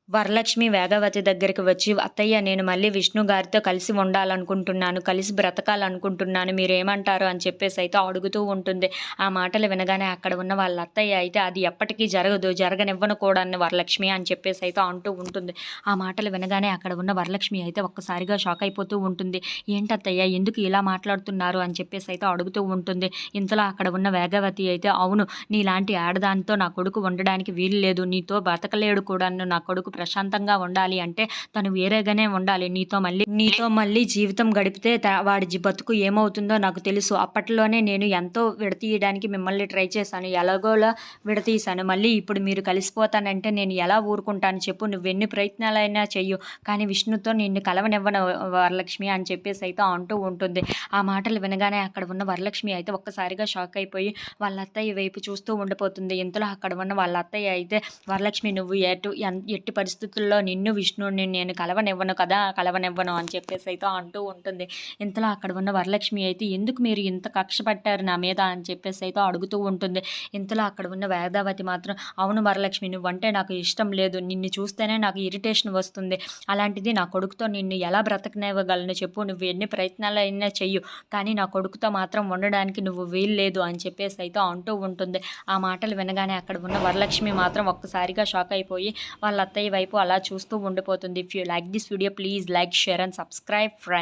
వరలక్ష్మి వేగవతి దగ్గరికి వచ్చి, "అత్తయ్య నేను మళ్ళీ విష్ణు గారితో కలిసి ఉండాలనుకుంటున్నాను. కలిసి బ్రతకాలనుకుంటున్నాను. మీరేమంటారు?" అని చెప్పేసైతే అడుగుతూ ఉంటుంది. ఆ మాటలు వినగానే అక్కడ ఉన్న వాళ్ళ అత్తయ్య అయితే, "అది ఎప్పటికీ జరగదు. జరగనివ్వను కూడాను వరలక్ష్మి" అని చెప్పేసైతే అంటూ ఉంటుంది. ఆ మాటలు వినగానే అక్కడ ఉన్న వరలక్ష్మి అయితే ఒక్కసారిగా షాక్ అయిపోతూ ఉంటుంది. "ఏంటత్తయ్య ఎందుకు ఇలా మాట్లాడుతున్నారు?" అని చెప్పేసైతే అడుగుతూ ఉంటుంది. ఇంతలో అక్కడ ఉన్న వేగవతి అయితే, "అవును, నీలాంటి ఆడదానితో నా కొడుకు ఉండడానికి వీలు లేదు. నీతో బతకలేడు కూడాను. నా కొడుకు ప్రశాంతంగా ఉండాలి అంటే తను వేరేగానే ఉండాలి. నీతో మళ్ళీ జీవితం గడిపితే వాడి బతుకు ఏమవుతుందో నాకు తెలుసు. అప్పట్లోనే నేను ఎంతో విడతీయడానికి మిమ్మల్ని ట్రై చేశాను. ఎలాగోలా విడతీశాను. మళ్ళీ ఇప్పుడు మీరు కలిసిపోతానంటే నేను ఎలా ఊరుకుంటాను చెప్పు. నువ్వెన్ని ప్రయత్నాలైనా చెయ్యు. కానీ విష్ణుతో నిన్ను కలవనివ్వను వరలక్ష్మి" అని చెప్పేసైతే అంటూ ఉంటుంది. ఆ మాటలు వినగానే అక్కడ ఉన్న వరలక్ష్మి అయితే ఒక్కసారిగా షాక్ అయిపోయి వాళ్ళ అత్తయ్య వైపు చూస్తూ ఉండిపోతుంది. ఇంతలో అక్కడ ఉన్న వాళ్ళ అత్తయ్య అయితే, "వరలక్ష్మి, నువ్వు ఎట్టి పరిస్థితుల్లో నిన్ను, విష్ణుని నేను కలవనివ్వను" అని చెప్పేసైతే అంటూ ఉంటుంది. ఇంతలో అక్కడ ఉన్న వరలక్ష్మి అయితే, "ఎందుకు మీరు ఇంత కక్ష పట్టారు నా మీద?" అని చెప్పేసైతే అడుగుతూ ఉంటుంది. ఇంతలో అక్కడ ఉన్న వేదావతి మాత్రం, "అవును వరలక్ష్మి, నువ్వంటే నాకు ఇష్టం లేదు. నిన్ను చూస్తేనే నాకు ఇరిటేషన్ వస్తుంది. అలాంటిది నా కొడుకుతో నిన్ను ఎలా బ్రతకనివ్వగలను చెప్పు. నువ్వు ఎన్ని ప్రయత్నాలైనా చెయ్యు. కానీ నా కొడుకుతో మాత్రం ఉండడానికి నువ్వు వీల్లేదు" అని చెప్పేసైతే అంటూ ఉంటుంది. ఆ మాటలు వినగానే అక్కడ ఉన్న వరలక్ష్మి మాత్రం ఒక్కసారిగా షాక్ అయిపోయి వాళ్ళ అత్తయ్య వైపు అలా చూస్తూ ఉండిపోతుంది. If you like this video, please like, share and subscribe friends.